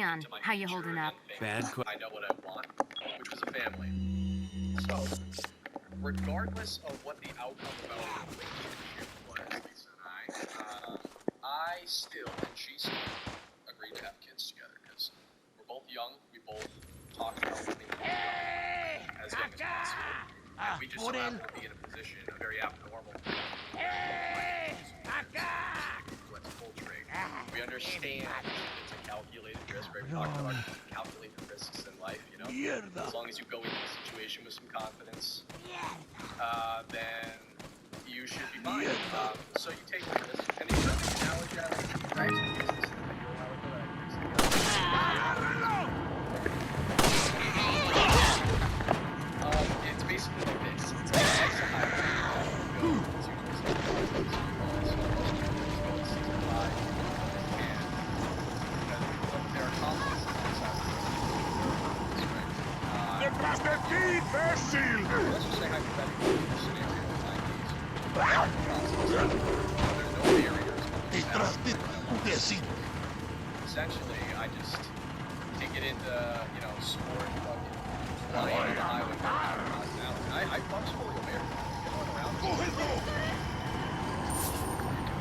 on. How you holding up? Bad I know what I want, which was a family. So, regardless of what the outcome of our relationship was, Lisa and I still, and she still, agreed to have kids together, because we're both young, we both talked about wanting to be as young as possible, and we just so happen to be in a position, a very abnormal let's pull trade. We understand it's a calculated risk, right? We talked about calculated risks in life, you know? As long as you go into the situation with some confidence, then you should be fine. So you take the risk, and the perfect analogy I like to use this, it's basically like this. It's like ¡Detrás de ti, imbécil! Let's just say hypothetically, in a scenario in my case, there's no barriers. ¡Detrás de ti, imbécil! Essentially, I just take it into, you know, sport, fucking flying on the highway, I fuck's fully aware. Going around.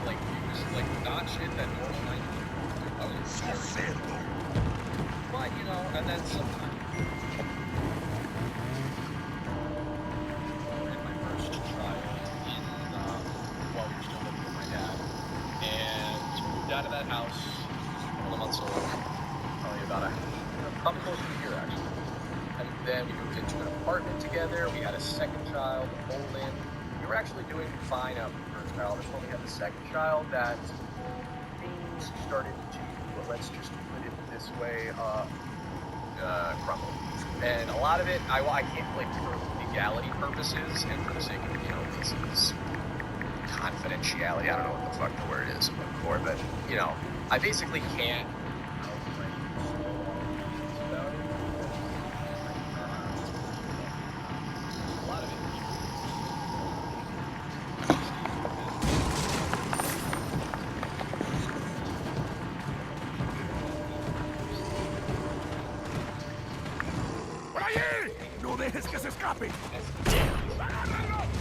Like, use, like, not shit that normal 90 people do. But, you know, and then sometimes. Out of that house a couple of months old, probably about probably close to a year actually. And then we moved into an apartment together. We had a second child, Olin. We were actually doing fine after the first child. It's when we had the second child that things started to, well, let's just put it this way, crumble. And a lot of it, I can't blame for legality purposes and for the sake of, you know, this is confidentiality. I don't know what the fuck the word is for, but you know, I basically can't. A lot of it. ¡Por allí! ¡No dejes que se escape!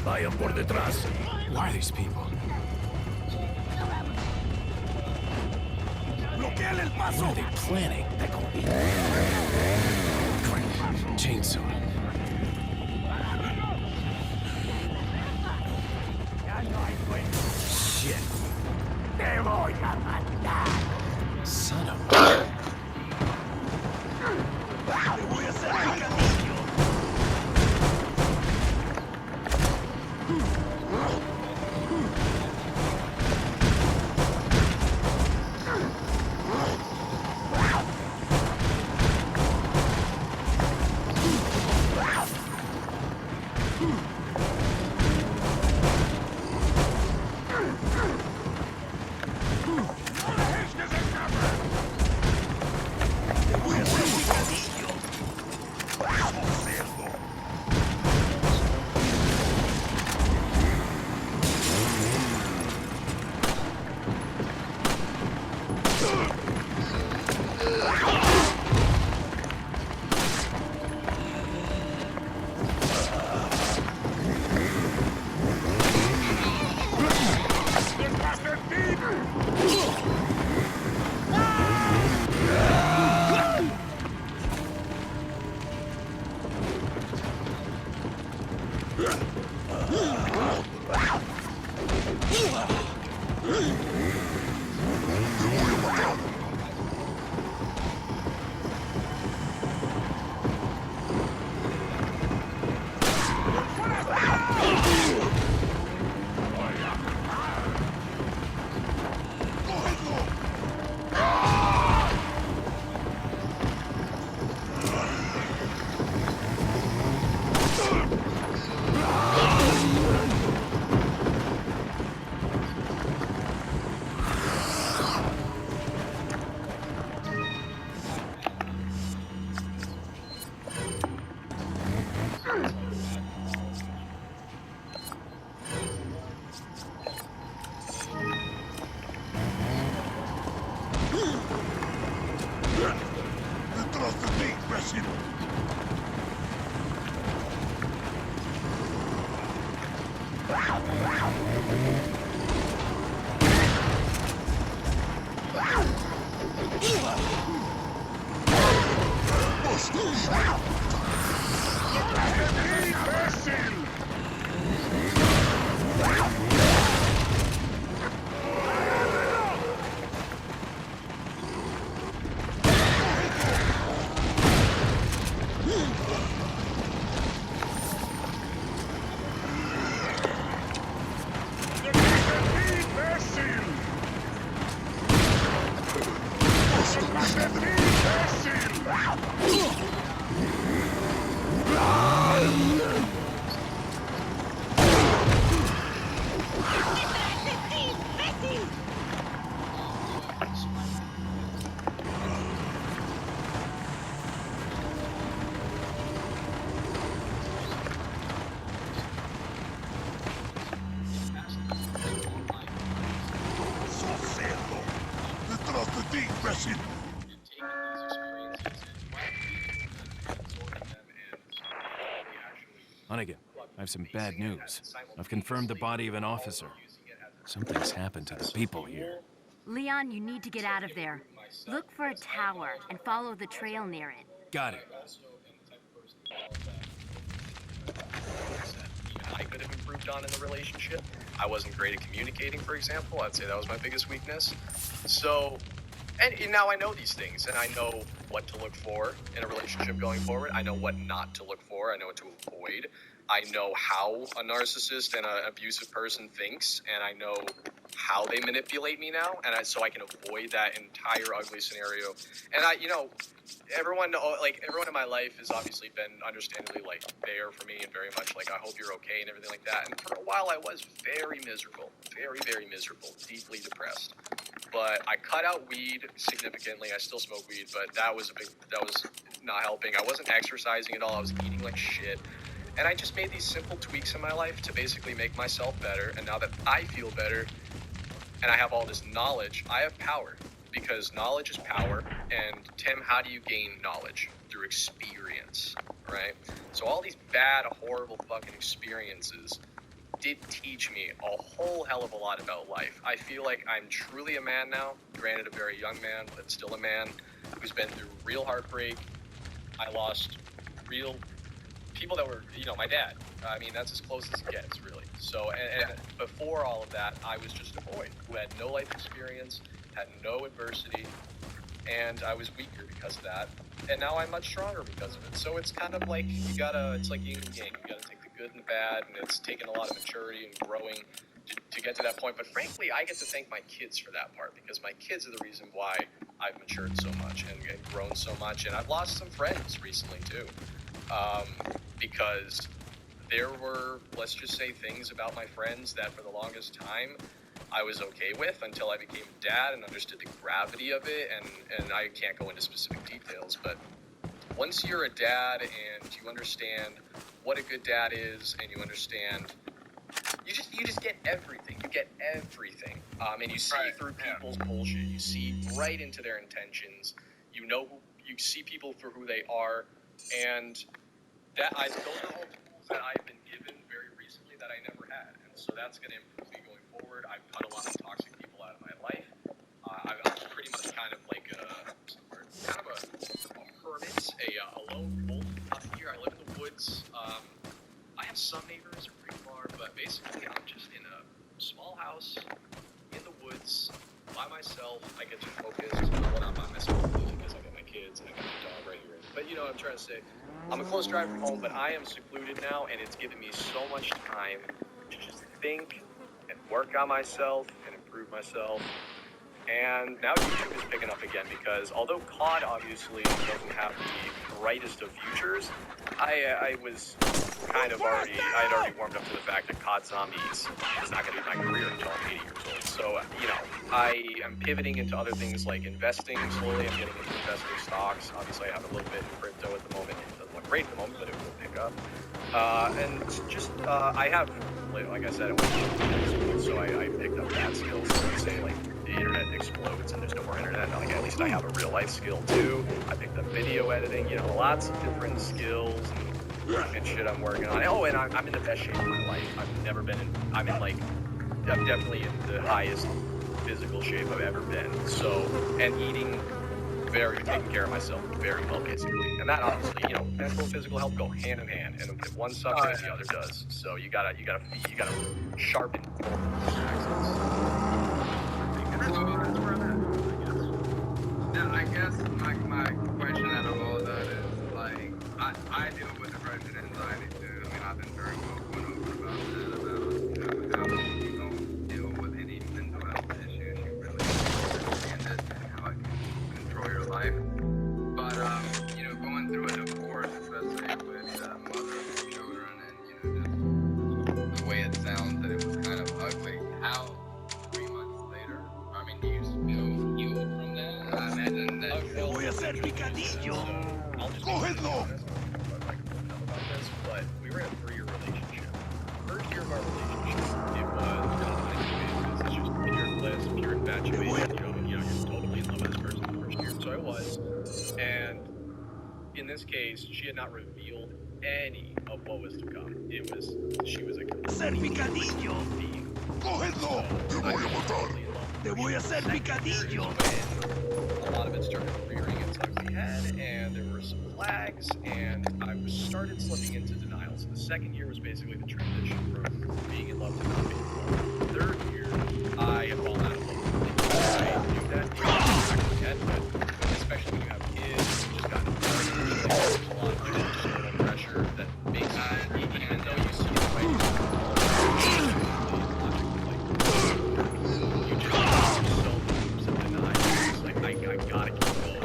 Vayan por detrás. Why are these people? ¡Bloqueen el What paso! are they planning? Crap. Chainsaw. Shit. ¡Te voy a matar! Son of a... ¡Te voy a hacer picadillo! Detrás de ti, imbécil. Detrás de ti, imbécil. Hunnigan, I have some bad news. I've confirmed the body of an officer. Something's happened to the people here. Leon, you need to get out of there. Look for a tower and follow the trail near it. Got it. I could have improved on in the relationship. I wasn't great at communicating, for example. I'd say that was my biggest weakness. So, and now I know these things, and I know what to look for in a relationship going forward. I know what not to look for. I know what to avoid. I know how a narcissist and an abusive person thinks, and I know how they manipulate me now, and so I can avoid that entire ugly scenario. And everyone in my life has obviously been understandably there for me and very much I hope you're okay and everything like that. And for a while I was very miserable, very, very miserable, deeply depressed. But I cut out weed significantly. I still smoke weed, but that was not helping. I wasn't exercising at all. I was eating like shit. And I just made these simple tweaks in my life to basically make myself better. And now that I feel better and I have all this knowledge, I have power. Because knowledge is power. And Tim, how do you gain knowledge? Through experience, right? So all these bad, horrible fucking experiences did teach me a whole hell of a lot about life. I feel like I'm truly a man now. Granted, a very young man, but still a man who's been through real heartbreak. I lost real people that were, my dad. I mean, that's as close as it gets, really. So, and before all of that, I was just a boy who had no life experience, had no adversity, and I was weaker because of that. And now I'm much stronger because of it. So it's kind of it's like yin and yang. You gotta take the good and the bad, and it's taken a lot of maturity and growing to get to that point. But frankly, I get to thank my kids for that part, because my kids are the reason why I've matured so much and grown so much. And I've lost some friends recently too. Because there were, let's just say, things about my friends that for the longest time I was okay with until I became a dad and understood the gravity of it. And I can't go into specific details, but once you're a dad and you understand what a good dad is, and you understand, you just get everything. You get everything. And you see through people's bullshit. You see right into their intentions. You see people for who they are. And those are all tools that I've been given very recently that I never had. And so that's going to improve me going forward. I've cut a lot of toxic people out of my life. I'm pretty much kind of like a hermit, a lone wolf up here. I live in the woods. I have some neighbors who are pretty far, but basically I'm just in a small house in the woods by myself. I get to focus. Well, not by myself, because I got my kids and I got my dog right here. But you know what I'm trying to say. I'm a close drive from home, but I am secluded now, and it's given me so much time to just think and work on myself and improve myself. And now YouTube is picking up again, because although COD obviously doesn't have the brightest of futures, I was kind of I had already warmed up to the fact that COD Zombies is not going to be my career until I'm 80 years old. So, I am pivoting into other things like investing slowly. I'm getting into investing stocks. Obviously, I have a little bit in crypto at the moment. It doesn't look great at the moment, but it will pick up. And just, I have, like I said, I went to so I picked up that skill. So let's say like the internet explodes and there's no more internet, like at least I have a real life skill too. I picked up video editing, you know, lots of different skills and shit I'm working on. Oh, and I'm in the best shape of my life. I've never been in, I'm definitely in the highest physical shape I've ever been. So, and taking care of myself very well, basically. And that obviously, you know, mental and physical health go hand in hand, and if one sucks, the other does. So you gotta sharpen both axes. That's where I'm at, I guess my question out of all that is, like, I deal with depression and anxiety too. I mean, I've been very well going over about that, about, you know, how you don't deal with any mental health issues. You really understand it and how it can control your life. But, you know, going through a divorce, especially with mothers and children, and, you know, just the way it sounds that it was kind of ugly. How 3 months later, I mean, do you still heal from that? I imagine that. Te voy a hacer picadillo. Cógelo. But we were in a 3-year relationship. First year of our relationship, it was it's just pure infatuation. You know, you're totally in love with this person the first year. So I was. And in this case, she had not revealed any of what was to come. She was a Hacer picadillo. being. Cógelo. Te voy a matar. Te voy a hacer picadillo. A lot of it started rearing its ugly head, and there were some flags, and I started slipping into denial. So the second year was basically the transition from being in love to not being in love. The third year, I had fallen out of love. I knew that it was yet, but especially when you have kids, you just got there's a lot of external pressure that makes even though you see it right, you just so denied. It's like I gotta keep going.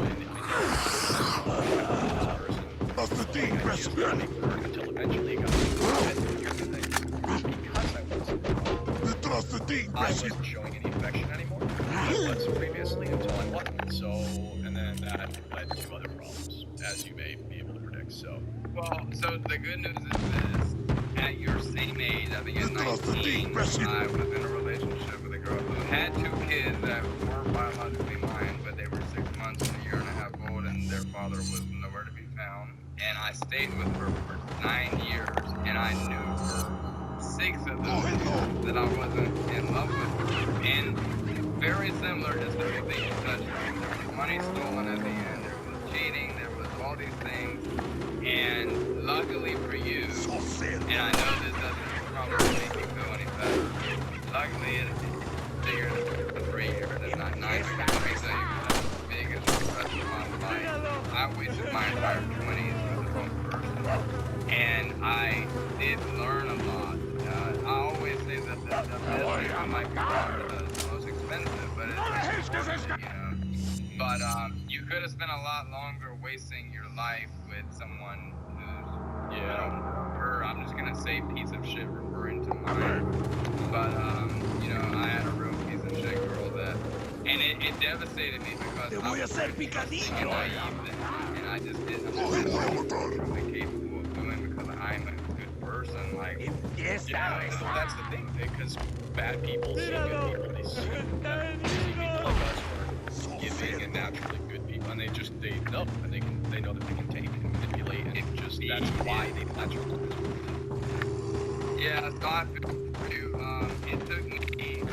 That's the deep recipe. Until eventually it got here's the thing. Because Detrás de ti, I imbécil. wasn't showing any affection anymore. I was previously until I wasn't. So, and then that led to other problems, as you may be able to predict. So, Well, so the good news is this. At your same age, I think at Detrás de ti, 19, imbécil. I was in a relationship with a girl who had 2 kids that weren't biologically mine, but they were 6 months and a year and a half old, and their father was nowhere to be found. And I stayed with her for 9 years, and I knew for 6 of those years that I wasn't in love with her. And very similar, just everything you touched on. There was money stolen at the end, there was cheating, there was all these things. And luckily for you, and I know this doesn't probably make you feel any better, luckily it figured for 3 years, it's not 9 because let me tell you, that's the biggest regret of my life. I wasted my entire 20s with the wrong person, and I did learn a lot. I always say that the best thing might be the most expensive, but it's worth it, you know. But you could have spent a lot longer wasting your life with someone who's, I don't know her, I'm just gonna say piece of shit referring to mine. But you know, I had a real piece of shit girl that, and it devastated me because I was naive and I just didn't understand what I was truly capable of doing because I'm a good person. Like, yeah, that's the thing, because bad people see good people. They see people like us who are giving and naturally good people, and they know, and they know that they can take and manipulate, and that's why that's your focus. Yeah, so I feel for you. It took me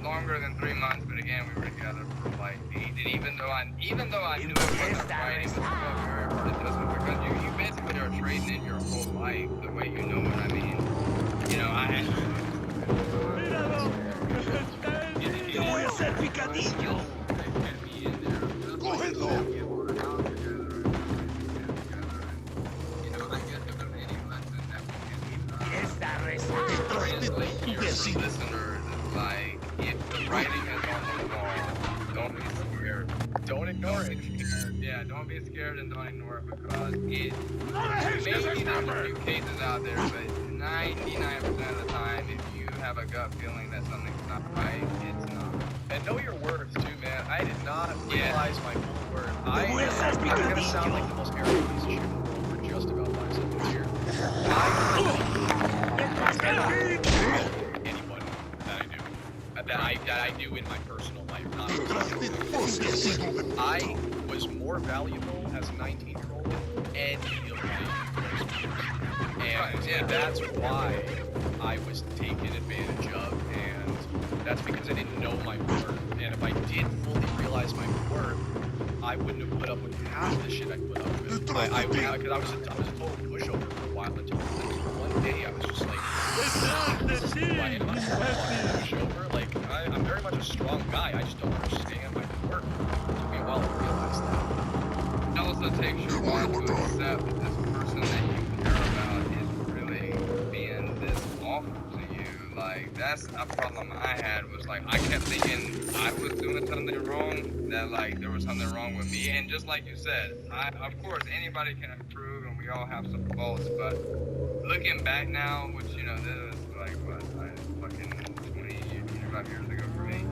longer than 3 months, but again, we were together for like 8. And even though I knew it wasn't right, it was still very persistent because you basically are trading in your whole life the way you know what I mean. You know, I had. Te voy a hacer picadillo. Cógelo. Listeners, it's like, if the writing is on the wall, don't be scared. Don't ignore it. Yeah, don't be scared and don't ignore it because maybe there's a few cases out there, but 99% of the time, if you have a gut feeling that something's not right, it's not. And know your worth too, man. I did not realize my full word. Te voy a hacer I'm gonna picadillo. sound like the most arrogant piece of shit in the world for just about 5 seconds here. Anyone that I knew in my personal life, not I was more valuable as a 19-year-old than any of those peers. And that's why I was taken advantage of, and that's because I didn't know my worth. And if I did fully realize my worth, I wouldn't have put up with half the shit I put up with. Because I was a total pushover for a while until one day I was just like, this is who I am. I'm a pushover. Like, I'm very much a strong guy. I just don't understand my worth. It took me a while to realize that. It also takes you a while to accept that this person that you care about is really being this awful to you. Like, that's a problem I had, was like, I kept thinking I was doing something wrong, that like there was something wrong with me. And just like you said, of course anybody can improve and we all have some faults, but looking back now, which, you know, this is like, what, fucking 25 years ago for me,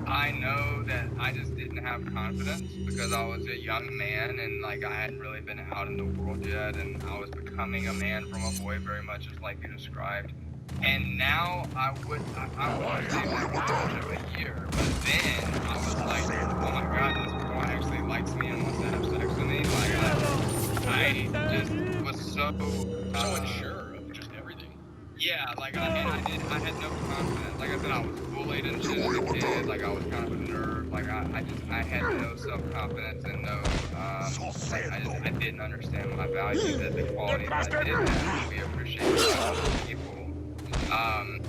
I know that I just didn't have confidence because I was a young man and like I hadn't really been out in the world yet, and I was becoming a man from a boy, very much just like you described. And now I wouldn't say that much of a year, but then I was like, oh my god, this girl actually likes me and wants to have sex with me. Like I just was so unsure of just everything. Yeah, like I had no confidence. Like I said, I was bullied and shit as a kid. Like I was kind of a nerd. Like I had no self-confidence and no, I didn't understand my value, that the qualities I did have to be appreciated by other people.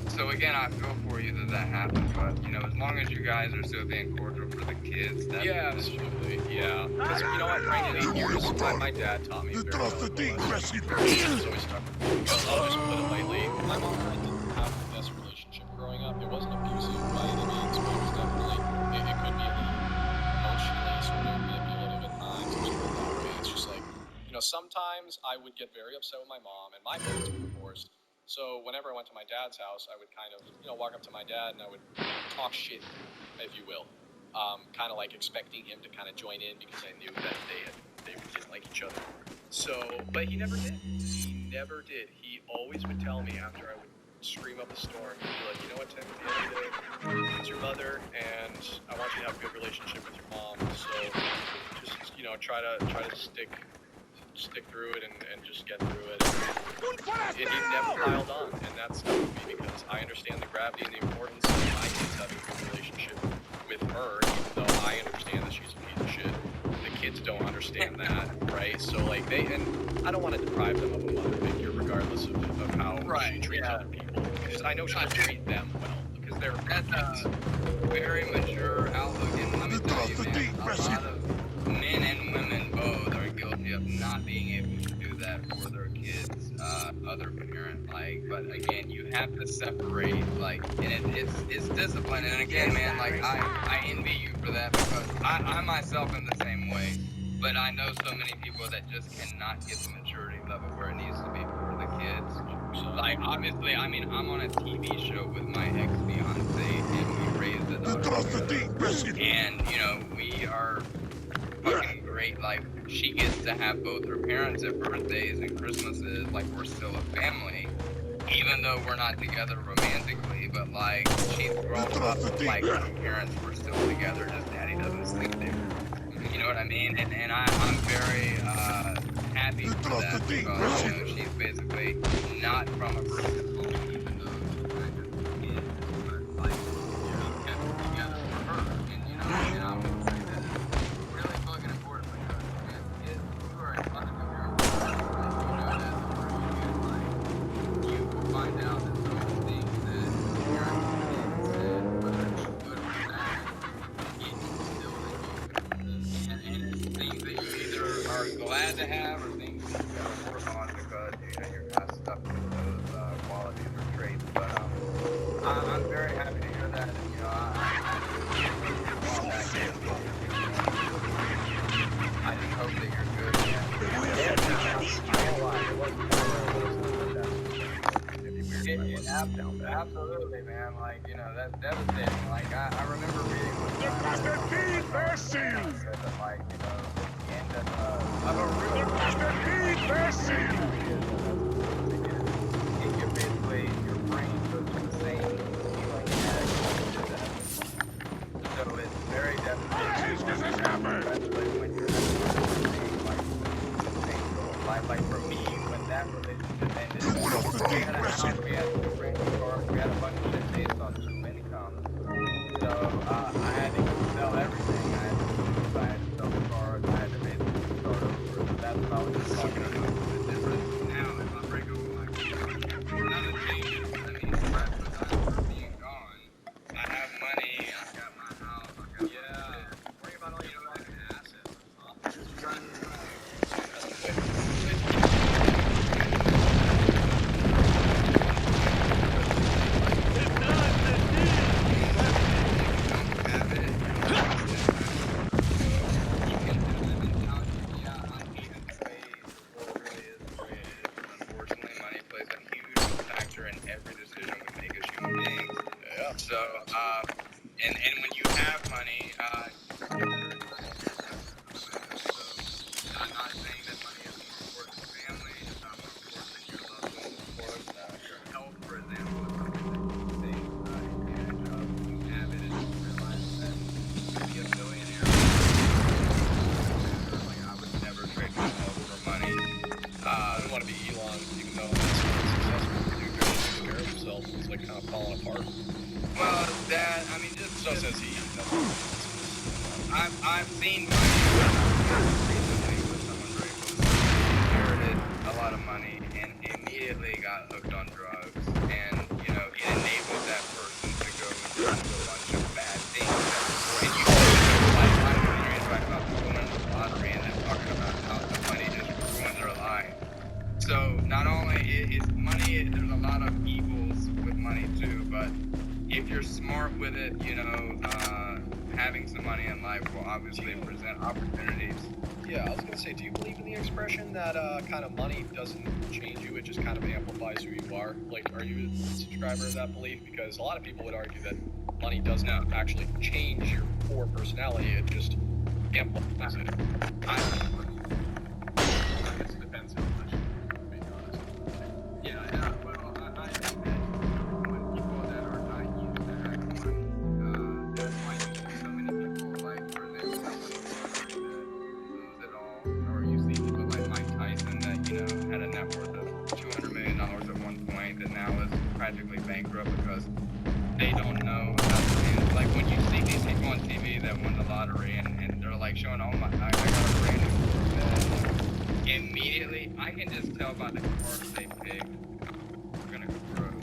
So again, I feel for you that happened, but you know, as long as you guys are still being cordial for the kids, that's Absolutely, yeah. Because you know what, training 8 years, my dad taught me very well. It's always stuck with me. I'll just put it lightly. My mom and I didn't have the best relationship growing up. It wasn't abusive by any means, but it was definitely, it could be a little emotionally sort of manipulative at times. It's sort of that way. It's just like, you know, sometimes I would get very upset with my mom, and my parents were divorced. So whenever I went to my dad's house, I would kind of, you know, walk up to my dad and I would talk shit, if you will. Kind of like expecting him to kind of join in because I knew that they didn't like each other. So, but he never did. He never did. He always would tell me after I would scream up a storm, he'd be like, you know what, Tim, at the end of the day, it's your mother, and I want you to have a good relationship with your mom. So just, you know, try to stick through it and just get through it. And he never piled on, and that stuck with me because I understand the gravity and the importance of my kids having a good relationship with her, even though I understand that she's a piece of shit. The kids don't understand that, right? So like and I don't want to deprive them of a mother figure regardless of how she treats other people, because I know she'll treat them well, because they're that's a very mature outlook, and let me tell you, man, a lot of men and women both are guilty of not being able to do that for their kids, other parent, like, but again, you have to separate, like, and it's discipline, and again, man, like, I envy you for that, because I myself am the same way, but I know so many people that just cannot get the maturity level where it needs to be for the kids. So, like, obviously, I mean, I'm on a TV show with my ex-fiance, and we raised a daughter together, and, you know, we are fucking great. Like, she gets to have both her parents at birthdays and Christmases. Like, we're still a family, even though we're not together romantically. But like, she's grown up like her parents were still together. Just daddy doesn't sleep there. You know what I mean? And I'm very happy for that, because you know, she's basically not from a broken home, even though she's kind of kid. But like, she kept it together for her. And you know, and I would say that really fucking important, because if you are in front of your parents, you know that the more you get, like, you will find out that some of the things that your parents said, whether it's good or bad, it instilled in you. And it's things that you either are glad to have or things that you gotta work on, because you know you're kind of stuck with those qualities or traits. But I'm very happy to hear that. And, you know, I just hope that you're good. Absolutely, man. Like, you know, that's devastating. Like, I remember reading one time, said that, like, you know, like for me, when that relationship ended, we had a house, we had 2 brand new cars, we had a bunch of shit based on too many commas. So I had to sell everything. I had to sell the cars. I had to basically start over. So that's what I was just talking about. The difference now, if I break up with my kids, none of the changes. I mean, right for time for being gone. I have money. I got my house. I got my shit. Worry about all your life and assets. Just trying to. So, and when you have money, I'm not saying that money is more important than family, it's not more important than your loved ones, of course. Your health, for example, is something that you can take advantage of. When you have it and you realize that to be a millionaire, like I would never trade my health for money. I don't want to be Elon, even though he's successful, he can do very take care of himself. He's like kind of falling apart. Well, that, I mean, just... So says he. I've seen money recently with someone very close to me, inherited a lot of money, and immediately got hooked on drugs, and, you know, it enabled that person to go and do a bunch of bad things. And you like when you're talking about people winning the lottery, and they're talking about how the money just ruins their life. So, not only is money, there's a lot of evils with money, too, but if you're smart with it, you know, having some money in life will obviously present opportunities. Yeah, I was going to say, do you believe in the expression that kind of money doesn't change you, it just kind of amplifies who you are? Like, are you a subscriber of that belief? Because a lot of people would argue that money doesn't actually change your core personality, it just amplifies it. It's a defensive question, to be honest. Yeah, well, I think that when people that are not used to having money, that's why you see so many people, like, for example, that lose it all, or you see people like Mike Tyson that, you know, had a net worth of $200 million at one point that now is practically bankrupt because they don't know how to manage. Like, when you see these people on TV that won the lottery and they're like showing, oh my, I got a brand new bed. Immediately, I can just tell by the cars they pick, we're gonna go broke.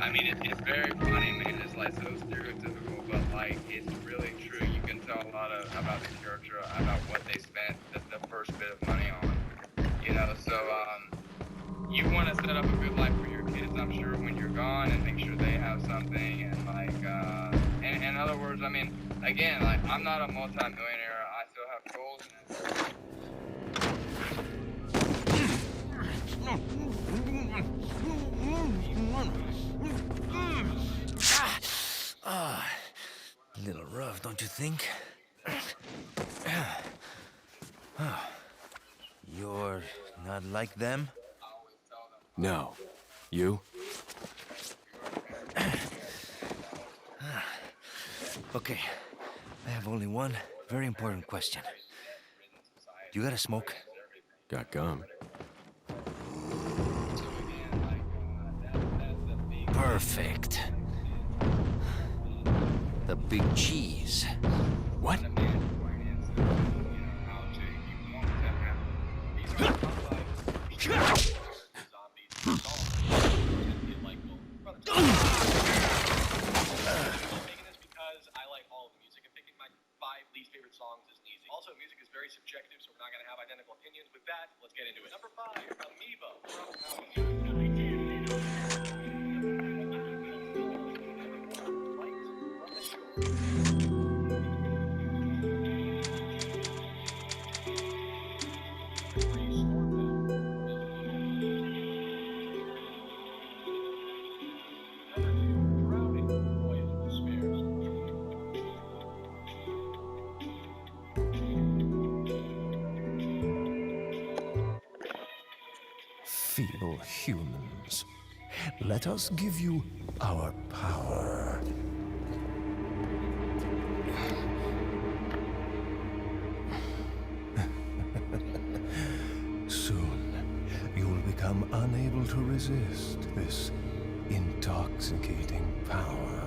I mean, it's very funny, man. It's like so stereotypical, but like it's really true. You can tell a lot about the character, about what they spent the first bit of money on. You know, so you want to set up a good life for your kids, I'm sure, when you're gone, and make sure they have something. And like, in other words, I mean, again, like I'm not a multi-millionaire. I still have goals. A little rough, don't you think? You're not like them? No. You? Okay, I have only one very important question. You got a smoke? Got gum. Perfect. The big cheese. What? Songs isn't easy. Also, music is very subjective, so we're not going to have identical opinions. With that, let's get into it. Number 5, Feeble humans, let us give you our power. Soon, become unable to resist this intoxicating power.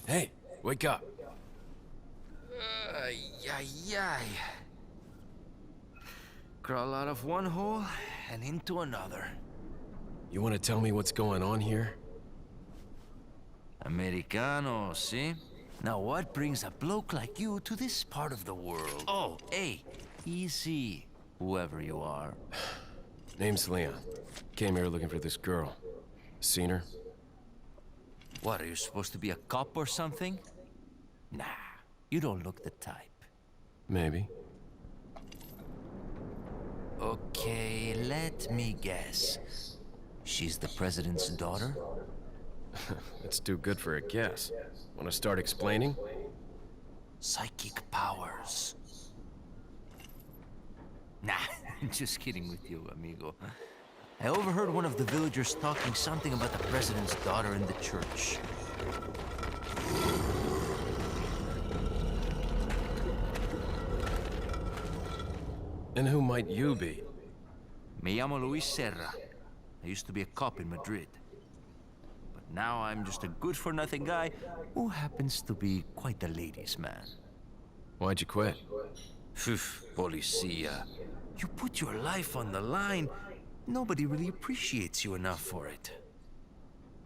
Hey, wake up. Ay. Crawl out of one hole and into another. You want to tell me what's going on here? Americano, see? Now what brings a bloke like you to this part of the world? Oh, hey, easy, whoever you are. Name's Leon. Came here looking for this girl. Seen her? What, are you supposed to be a cop or something? Nah, you don't look the type. Maybe. Okay, let me guess. She's the president's daughter? It's too good for a guess. Want to start explaining? Psychic powers. Nah, just kidding with you, amigo. I overheard one of the villagers talking something about the president's daughter in the church. And who might you be? Me llamo Luis Serra. I used to be a cop in Madrid. But now I'm just a good-for-nothing guy who happens to be quite a ladies' man. Why'd you quit? Phew, policia. You put your life on the line. Nobody really appreciates you enough for it.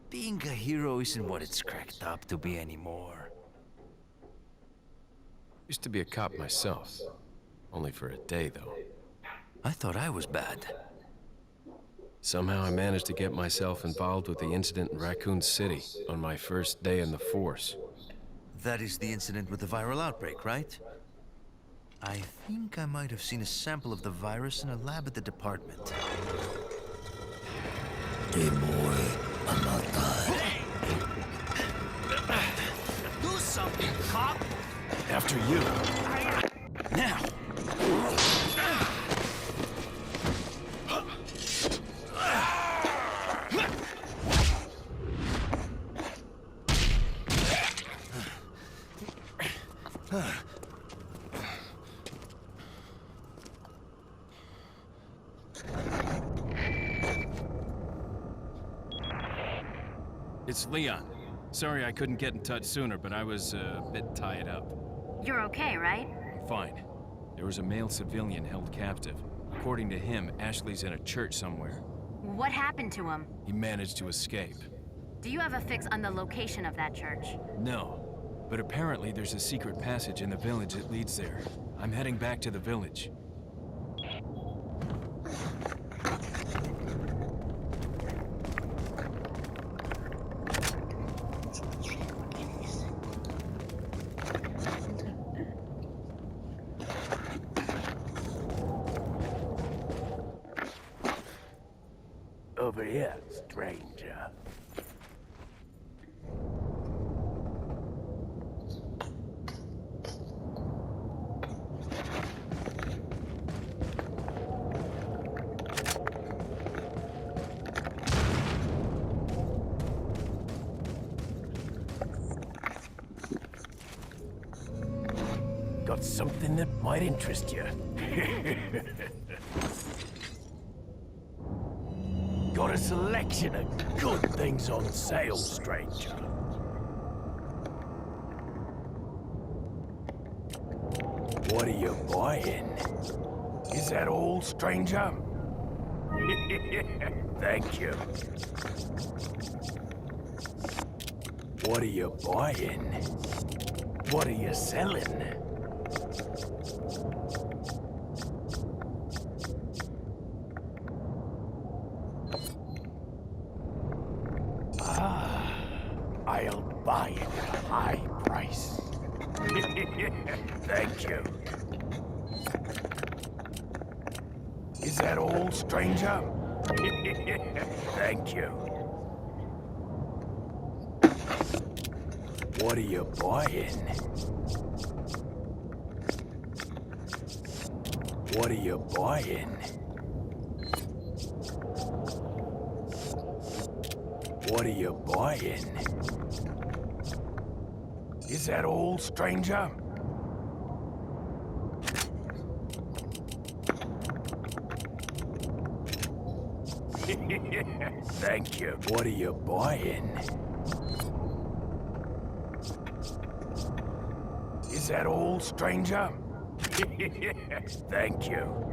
Being a hero isn't what it's cracked up to be anymore. Used to be a cop myself. Only for a day, though. I thought I was bad. Somehow I managed to get myself involved with the incident in Raccoon City on my first day in the force. That is the incident with the viral outbreak, right? I think I might have seen a sample of the virus in a lab at the department. Te voy a matar. Do something, cop! After you. Now! It's Leon. Sorry I couldn't get in touch sooner, but I was a bit tied up. You're okay, right? I'm fine. There was a male civilian held captive. According to him, Ashley's in a church somewhere. What happened to him? He managed to escape. Do you have a fix on the location of that church? No, but apparently there's a secret passage in the village that leads there. I'm heading back to the village. Over here, stranger. Got something that might interest you. Got a selection of good things on sale, stranger. What are you buying? Is that all, stranger? Thank you. What are you buying? What are you selling? I'll buy it at a high price. Thank you. Is that all, stranger? Thank you. What are you buying? What are you buying? What are you buying? Is that all, stranger? Thank you. What are you buying? Is that all, stranger? Thank you.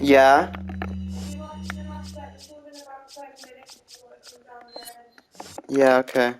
Yeah. Yeah, okay.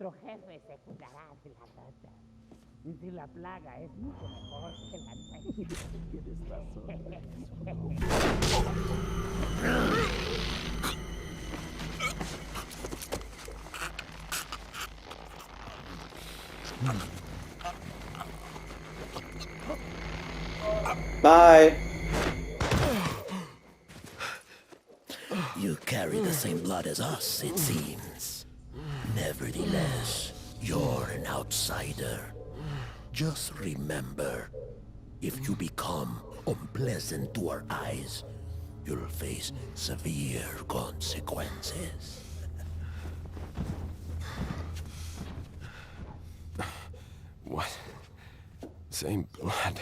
Nuestro jefe se cuidará de la rata. Y si la plaga es mucho mejor que la nuestra. Tienes Bye. You carry the same blood as us, it seems. Nevertheless, you're an outsider. Just remember, if you become unpleasant to our eyes, you'll face severe consequences. What? Same blood.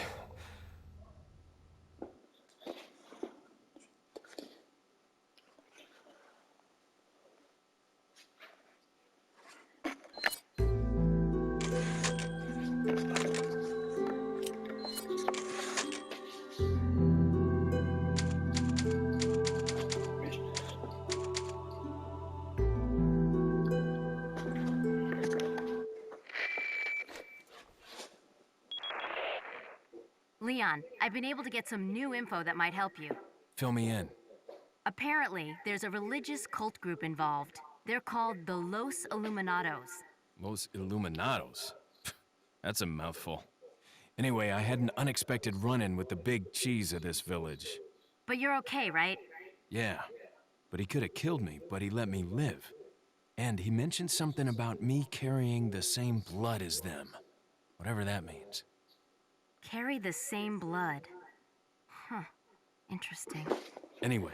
Leon, I've been able to get some new info that might help you. Fill me in. Apparently, there's a religious cult group involved. They're called the Los Illuminados. Los Illuminados? That's a mouthful. Anyway, I had an unexpected run-in with the big cheese of this village. But you're okay, right? Yeah, but he could have killed me, but he let me live. And he mentioned something about me carrying the same blood as them. Whatever that means. Carry the same blood. Huh. Interesting. Anyway,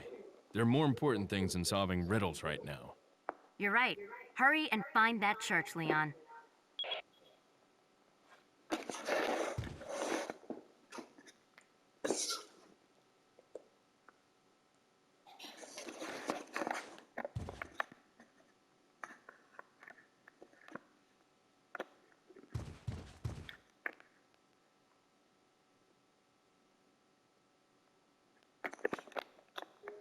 there are more important things than solving riddles right now. You're right. Hurry and find that church, Leon.